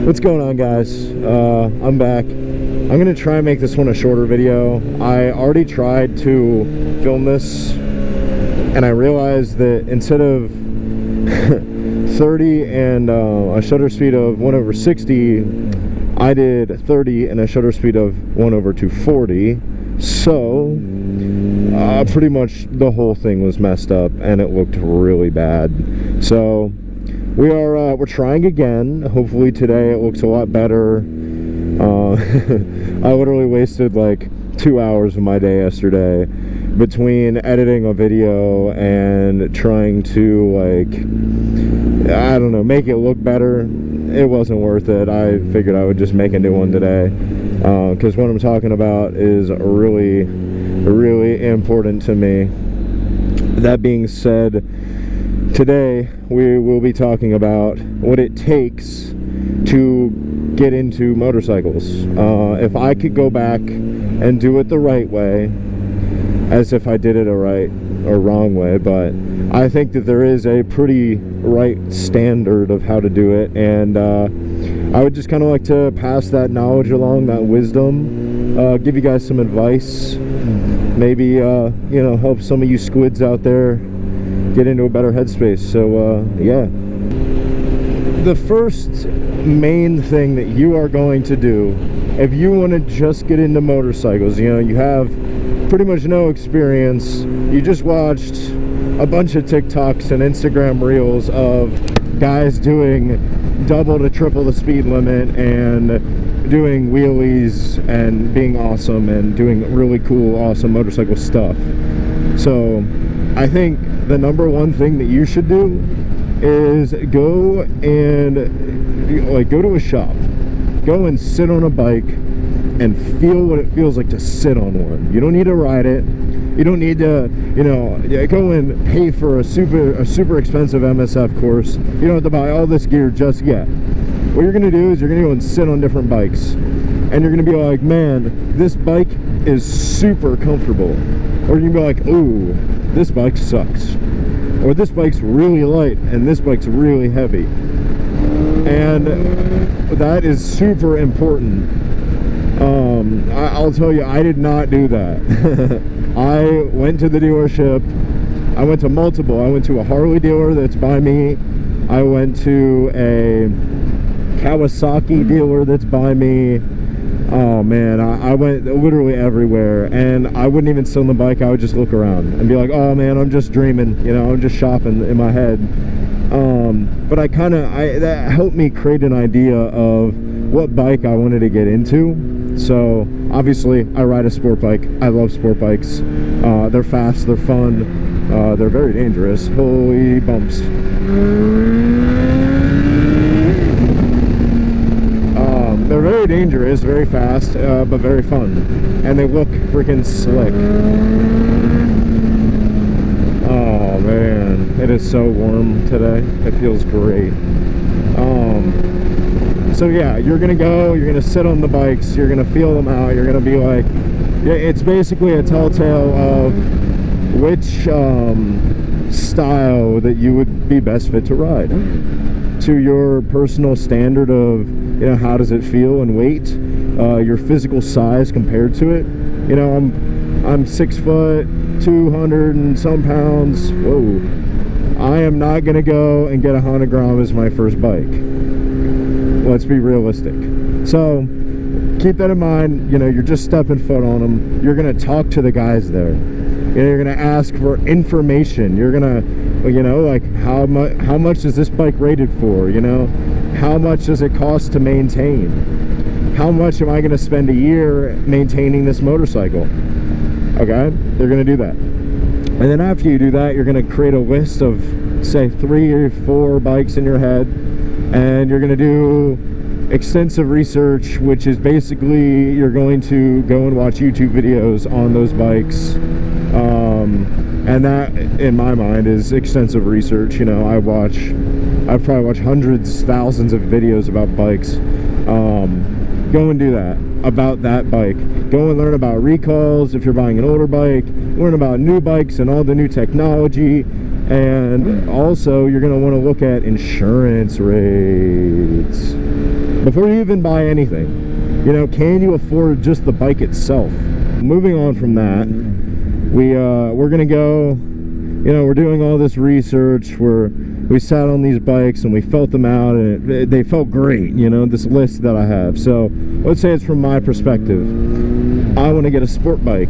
What's going on, guys? I'm back. I'm gonna try and make this one a shorter video. I already tried to film this and I realized that instead of 30 and a shutter speed of 1/60, I did 30 and a shutter speed of 1/240. So pretty much the whole thing was messed up and it looked really bad. So we're trying again. Hopefully today it looks a lot better. I literally wasted like 2 hours of my day yesterday between editing a video and trying to, like, I don't know, make it look better. It wasn't worth it. I figured I would just make a new one today, because what I'm talking about is really, really important to me. That being said, today we will be talking about what it takes to get into motorcycles. If I could go back and do it the right way, as if I did it a right or wrong way, but I think that there is a pretty right standard of how to do it, and I would just kind of like to pass that knowledge along, that wisdom, give you guys some advice, maybe you know, help some of you squids out there get into a better headspace. So yeah, the first main thing that you are going to do if you want to just get into motorcycles, you know, you have pretty much no experience, you just watched a bunch of TikToks and Instagram reels of guys doing double to triple the speed limit and doing wheelies and being awesome and doing really cool, awesome motorcycle stuff. So I think the number one thing that you should do is go and go to a shop, go and sit on a bike and feel what it feels like to sit on one. You don't need to ride it. You don't need to, you know, go and pay for a super expensive MSF course. You don't have to buy all this gear just yet. What you're gonna do is you're gonna go and sit on different bikes, and you're gonna be like, man, this bike is super comfortable. Or you're gonna be like, ooh, this bike sucks. Or this bike's really light and this bike's really heavy. And that is super important. I'll tell you, I did not do that. I went to the dealership. I went to multiple. I went to a Harley dealer that's by me. I went to a Kawasaki dealer that's by me. Oh man, I went literally everywhere, and I wouldn't even sit on the bike. I would just look around and be like, oh man, I'm just dreaming, you know, I'm just shopping in my head. But that helped me create an idea of what bike I wanted to get into. So obviously I ride a sport bike. I love sport bikes. They're fast, they're fun, they're very dangerous. Holy bumps. They're very dangerous, very fast, but very fun, and they look freaking slick. Oh man, it is so warm today. It feels great. So yeah, you're gonna go, you're gonna sit on the bikes, you're gonna feel them out, you're gonna be like, yeah, it's basically a telltale of which style that you would be best fit to ride, to your personal standard of, you know, how does it feel and weight, your physical size compared to it. You know, I'm 6 foot, 200 and some pounds. Whoa. I am not gonna go and get a Honda Grom as my first bike. Let's be realistic. So keep that in mind. You know, you're just stepping foot on them. You're gonna talk to the guys there. You know, you're gonna ask for information. You're gonna, you know, like, how much is this bike rated for? You know, how much does it cost to maintain? How much am I going to spend a year maintaining this motorcycle? Okay, they're going to do that. And then after you do that, you're going to create a list of, say, 3 or 4 bikes in your head, and you're going to do extensive research, which is basically you're going to go and watch YouTube videos on those bikes. And that, in my mind, is extensive research. You know, I've probably watched hundreds, thousands of videos about bikes. Go and do that, about that bike. Go and learn about recalls if you're buying an older bike. Learn about new bikes and all the new technology. And also, you're going to want to look at insurance rates. before you even buy anything. You know, can you afford just the bike itself? Moving on from that, we're gonna go, you know, we're doing all this research, we sat on these bikes and we felt them out, and they felt great, you know, this list that I have. So let's say it's from my perspective. I want to get a sport bike.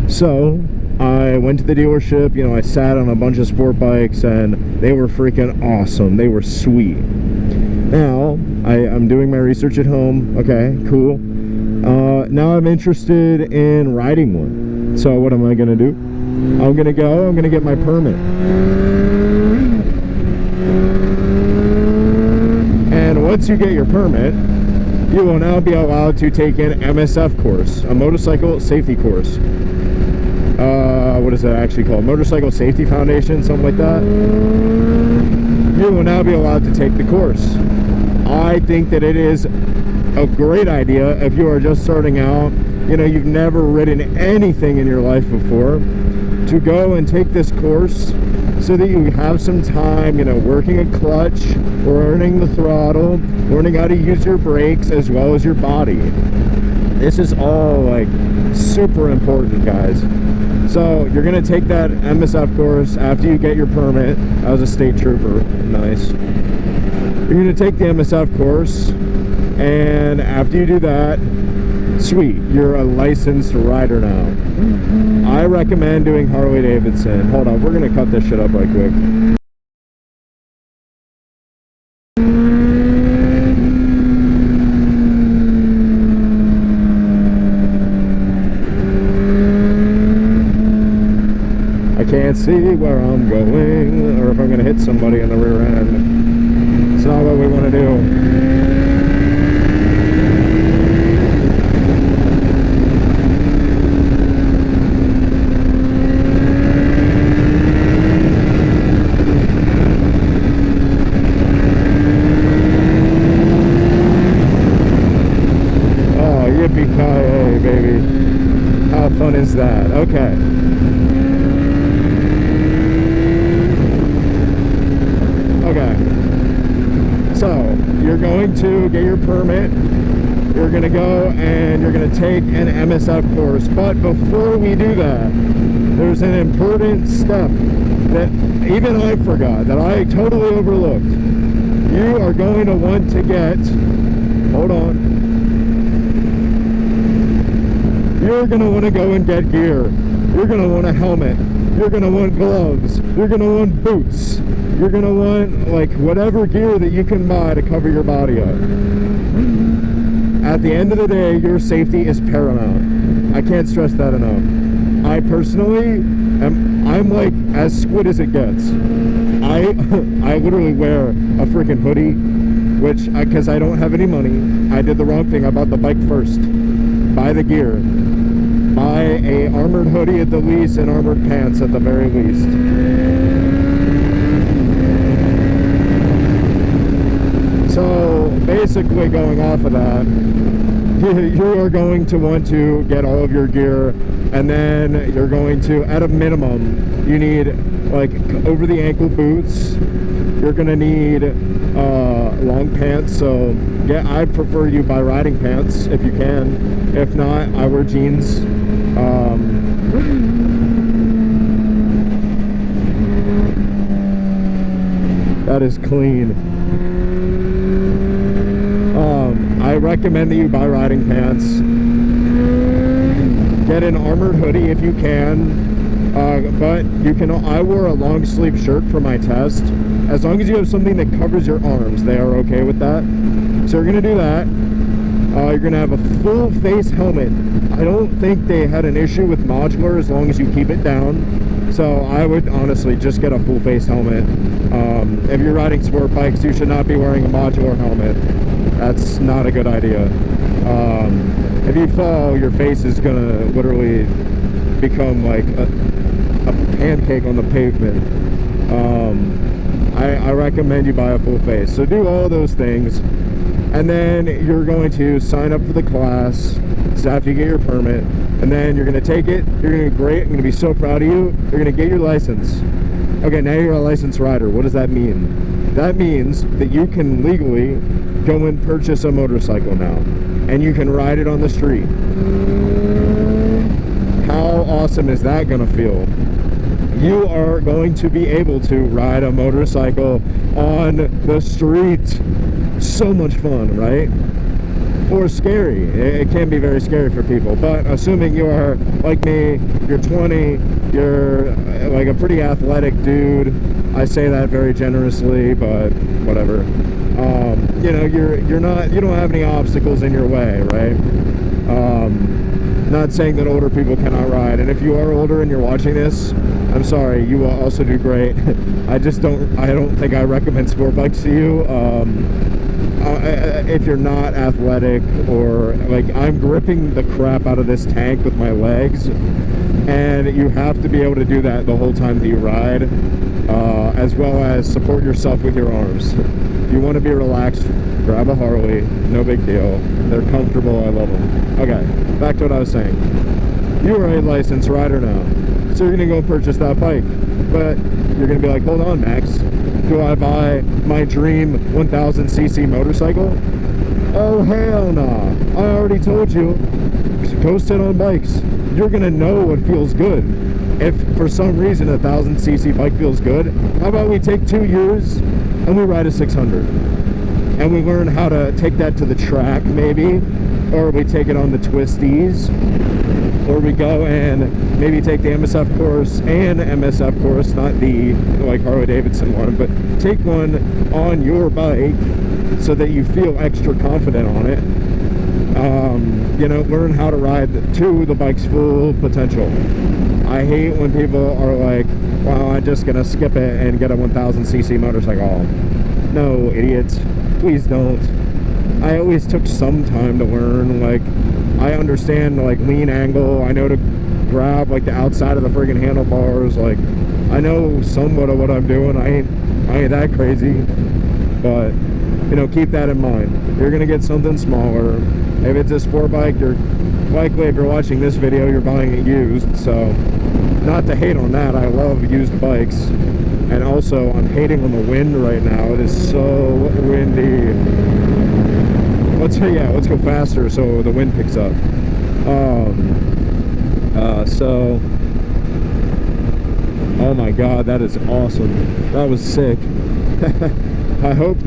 So I went to the dealership, you know, I sat on a bunch of sport bikes and they were freaking awesome. They were sweet. Now, I'm doing my research at home. Okay, cool. Now I'm interested in riding one. So what am I going to do? I'm going to get my permit. And once you get your permit, you will now be allowed to take an MSF course, a motorcycle safety course. What is that actually called? Motorcycle Safety Foundation, something like that. You will now be allowed to take the course. I think that it is a great idea if you are just starting out, you know, you've never ridden anything in your life before, to go and take this course so that you have some time, you know, working a clutch, learning the throttle, learning how to use your brakes as well as your body. This is all like super important, guys. So you're gonna take that MSF course after you get your permit. I was a state trooper. Nice. You're gonna take the MSF course, and after you do that, sweet, you're a licensed rider now. I recommend doing Harley Davidson. Hold on, we're gonna cut this shit up right quick. I can't see where I'm going, or if I'm gonna hit somebody in the rear end. It's not what we want to do. Yippee-ki-yay, baby. How fun is that? Okay. Okay. So, you're going to get your permit. You're going to go and you're going to take an MSF course. But before we do that, there's an important step that even I forgot, that I totally overlooked. You are going to want to get... Hold on. You're going to want to go and get gear. You're going to want a helmet. You're going to want gloves. You're going to want boots. You're going to want, like, whatever gear that you can buy to cover your body up. At the end of the day, your safety is paramount. I can't stress that enough. I personally I'm like as squid as it gets. I literally wear a freaking hoodie, which, because I don't have any money, I did the wrong thing. I bought the bike first. Buy the gear. Buy a armored hoodie at the least and armored pants at the very least. So basically, going off of that, you are going to want to get all of your gear, and then you're going to, at a minimum, you need like over the ankle boots. You're gonna need long pants, so I prefer you buy riding pants if you can. If not, I wear jeans. That is clean. I recommend that you buy riding pants. Get an armored hoodie if you can, but you can. I wore a long sleeve shirt for my test. As long as you have something that covers your arms, they are okay with that. So you're gonna do that. You're gonna have a full face helmet. I don't think they had an issue with modular as long as you keep it down. So I would honestly just get a full face helmet. If you're riding sport bikes, you should not be wearing a modular helmet. That's not a good idea. If you fall, your face is gonna literally become like a pancake on the pavement. I recommend you buy a full face. So do all those things, and then you're going to sign up for the class. So after you get your permit, and then you're going to take it. You're going to be great. I'm going to be so proud of you. You're going to get your license. Okay, now you're a licensed rider. What does that mean? That means that you can legally go and purchase a motorcycle now, and you can ride it on the street. How awesome is that gonna feel? You are going to be able to ride a motorcycle on the street. So much fun, right? Or scary. It can be very scary for people, but assuming you are like me, you're 20, you're like a pretty athletic dude. I say that very generously, but whatever. You know, you don't have any obstacles in your way, right? Not saying that older people cannot ride, and if you are older and you're watching this, I'm sorry, you will also do great. I don't think I recommend sport bikes to you. If you're not athletic, or like, I'm gripping the crap out of this tank with my legs, and you have to be able to do that the whole time that you ride, as well as support yourself with your arms. If you want to be relaxed, grab a Harley, no big deal. They're comfortable, I love them. Okay, back to what I was saying. You are a licensed rider now, so you're gonna go purchase that bike, but you're gonna be like, hold on, Max, do I buy my dream 1000cc motorcycle? Oh hell nah. I already told you, go sit on bikes. You're gonna know what feels good. If for some reason a 1000cc bike feels good, how about we take 2 years and we ride a 600, and we learn how to take that to the track, maybe, or we take it on the twisties, or we go and maybe take the MSF course, and MSF course, not the like Harley Davidson one, but take one on your bike so that you feel extra confident on it. You know, learn how to ride to the bike's full potential. I hate when people are like, well, I'm just gonna skip it and get a 1000cc motorcycle. No, idiots, please don't. I always took some time to learn. Like, I understand like lean angle, I know to grab like the outside of the friggin' handlebars, like I know somewhat of what I'm doing. I ain't that crazy, but you know, keep that in mind. You're gonna get something smaller. If it's a sport bike, you're likely, if you're watching this video, you're buying it used. So not to hate on that, I love used bikes. And also, I'm hating on the wind right now. It is so windy. Let's go faster so the wind picks up. So oh my god, that is awesome. That was sick. I hope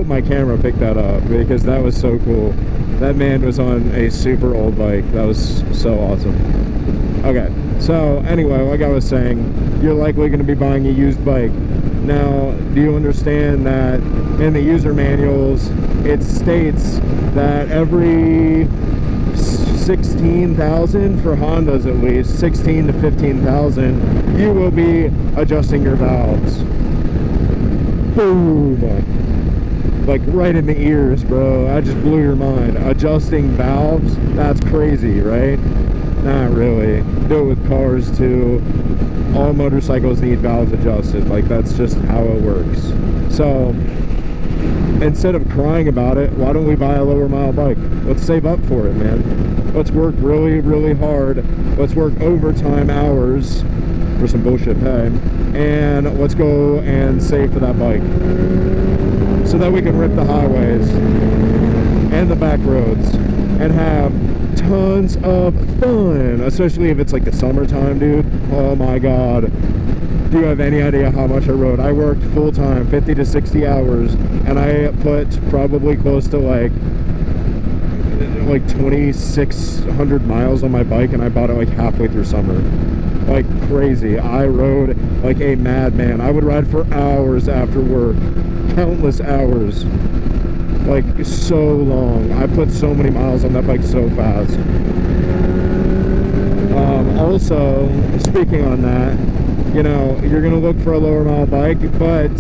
my camera picked that up, because that was so cool. That man was on a super old bike. That was so awesome. Okay, so anyway, like I was saying, you're likely going to be buying a used bike. Now, do you understand that in the user manuals, it states that every 16,000 for Hondas, at least 16 to 15,000, you will be adjusting your valves. Boom! Like right in the ears, bro. That just blew your mind. Adjusting valves? That's crazy, right? Not really. Do it with cars too. All motorcycles need valves adjusted. Like, that's just how it works. So instead of crying about it, why don't we buy a lower mile bike? Let's save up for it, man. Let's work really, really hard. Let's work overtime hours for some bullshit pay, and let's go and save for that bike so that we can rip the highways and the back roads and have tons of fun, especially if it's like the summertime, dude. Oh my god, do you have any idea how much I rode? I worked full-time, 50 to 60 hours, and I put probably close to like 2,600 miles on my bike, and I bought it like halfway through summer. Like crazy. I rode like a madman. I would ride for hours after work, countless hours, like so long. I put so many miles on that bike so fast. Also, speaking on that, you know, you're gonna look for a lower mile bike, but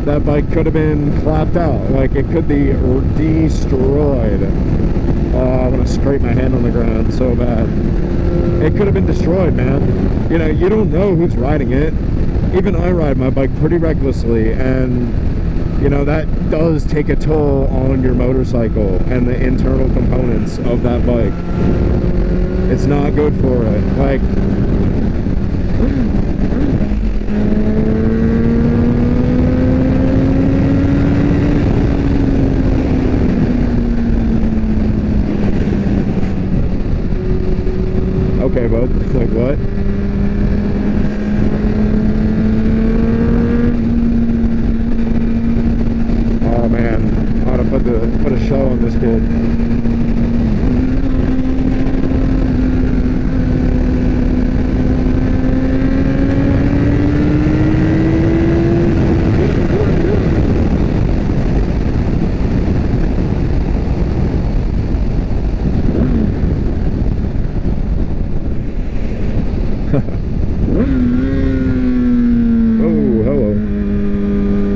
that bike could have been clapped out. Like, it could be destroyed. I want to scrape my hand on the ground so bad. It could have been destroyed, man. You know, you don't know who's riding it. Even I ride my bike pretty recklessly, and you know, that does take a toll on your motorcycle and the internal components of that bike. It's not good for it. Like, it. Oh man, I ought to put a show on this kid. Oh, hello.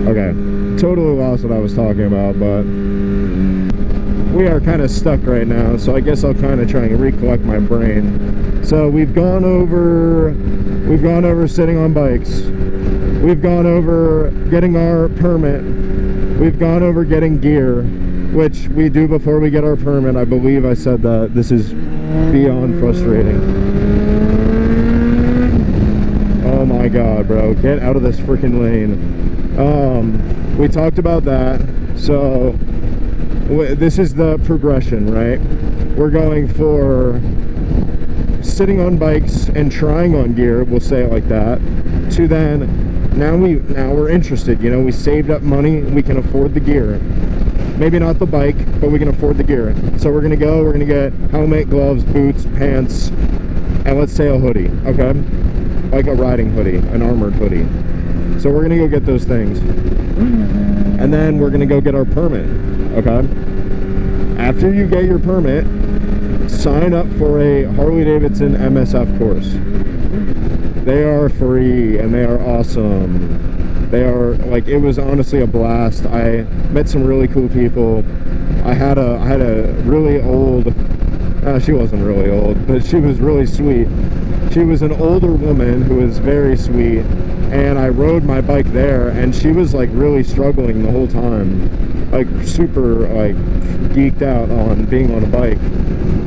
Okay, totally lost what I was talking about, but we are kind of stuck right now, so I guess I'll kind of try and recollect my brain. So we've gone over sitting on bikes, we've gone over getting our permit, we've gone over getting gear, which we do before we get our permit. I believe I said that. This is beyond frustrating. Oh my god, bro, get out of this freaking lane. We talked about that. So this is the progression, right? We're going for sitting on bikes and trying on gear, we'll say it like that, to then now we're interested, you know, we saved up money, we can afford the gear. Maybe not the bike, but we can afford the gear. So we're gonna get helmet, gloves, boots, pants, and let's say a hoodie, okay? Like a riding hoodie, an armored hoodie. So we're gonna go get those things. And then we're gonna go get our permit, okay? After you get your permit, sign up for a Harley-Davidson MSF course. They are free and they are awesome. They are, like, it was honestly a blast. I met some really cool people. I had a really old, she wasn't really old, but she was really sweet. She was an older woman who was very sweet, and I rode my bike there, and she was like really struggling the whole time, like super like geeked out on being on a bike.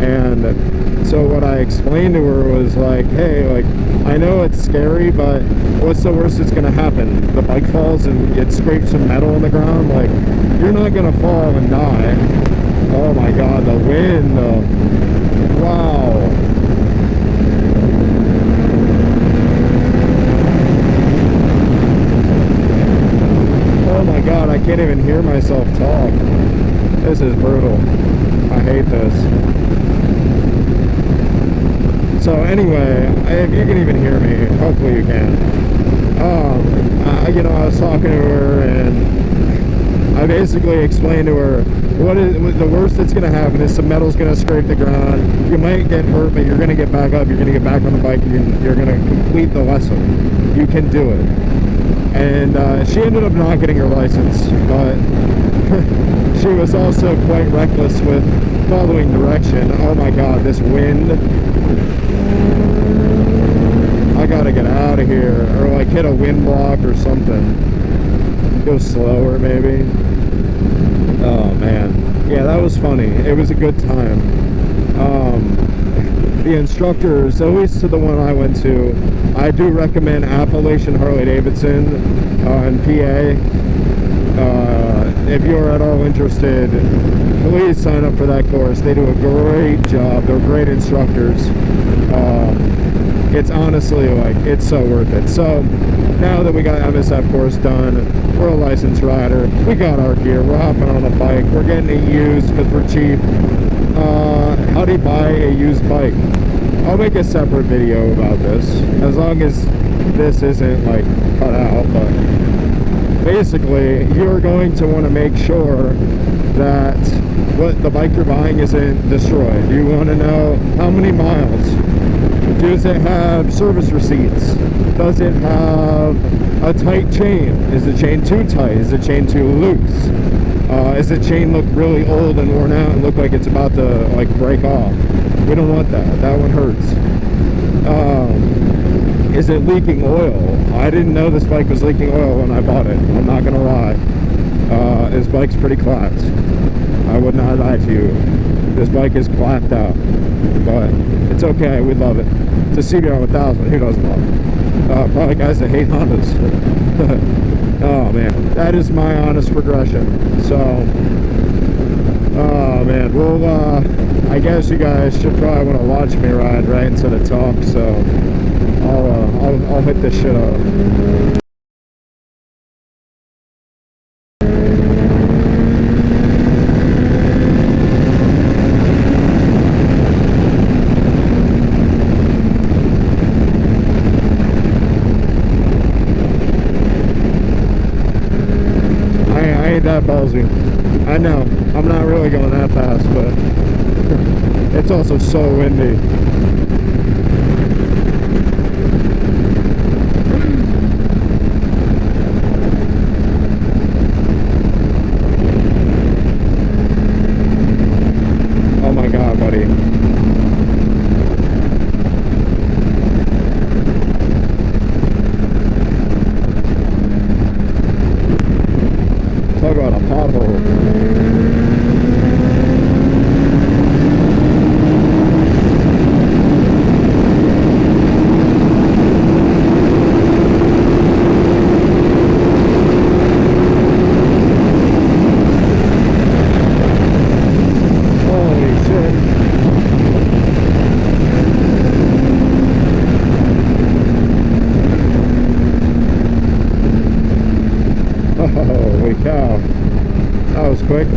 And so what I explained to her was like, hey, like, I know it's scary, but what's the worst that's gonna happen? The bike falls and it scrapes some metal on the ground? Like, you're not gonna fall and die. Oh my god, the wind, wow. Oh my god, I can't even hear myself talk. This is brutal. I hate this. So anyway, if you can even hear me, hopefully you can. You know, I was talking to her and I basically explained to her what the worst that's going to happen is some metal's going to scrape the ground. You might get hurt, but you're going to get back up. You're going to get back on the bike. You're going to complete the lesson. You can do it. And she ended up not getting her license, but she was also quite reckless with following direction. Oh my god, this wind. I gotta get out of here, or like hit a wind block or something. Go slower maybe. Oh man, yeah, that was funny. It was a good time. The instructors, at least to the one I went to, I do recommend Appalachian Harley-Davidson in PA. If you're at all interested, please sign up for that course. They do a great job. They're great instructors. It's honestly, like, it's so worth it. So now that we got MSF course done, we're a licensed rider, we got our gear, we're hopping on a bike, we're getting it used because we're cheap. How do you buy a used bike? I'll make a separate video about this, as long as this isn't like cut out, but basically you're going to want to make sure that what the bike you're buying isn't destroyed. You want to know how many miles. Does it have service receipts? Does it have a tight chain? Is the chain too tight? Is the chain too loose? Is the chain look really old and worn out and look like it's about to like break off? We don't want that. That one hurts. Is it leaking oil? I didn't know this bike was leaking oil when I bought it. I'm not gonna lie. This bike's pretty clapped. I would not lie to you. This bike is clapped out, but it's okay. We love it. It's a CBR 1000. Who doesn't love it? Probably guys that hate Hondas. Oh man, that is my honest progression. So, oh man, Well, I guess you guys should probably want to watch me ride, right, instead of talk, so I'll hit this shit up. I ain't that ballsy. I know, I'm not really going that fast, but it's also so windy. Oh my god, buddy. Talk about a pothole. Holy cow, that was quick.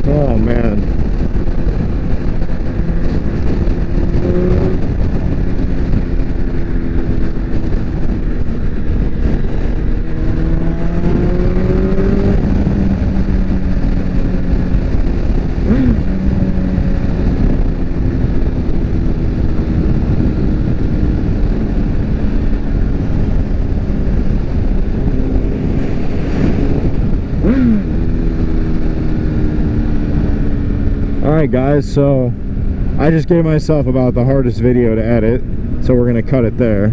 Oh man. Alright guys, so I just gave myself about the hardest video to edit, so we're gonna cut it there.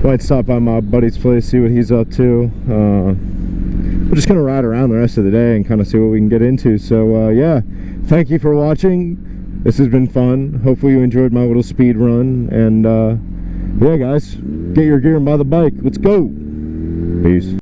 Might stop by my buddy's place, see what he's up to. We're just gonna ride around the rest of the day and kind of see what we can get into. So yeah, thank you for watching. This has been fun. Hopefully you enjoyed my little speed run, and yeah guys, get your gear and buy the bike. Let's go. Peace.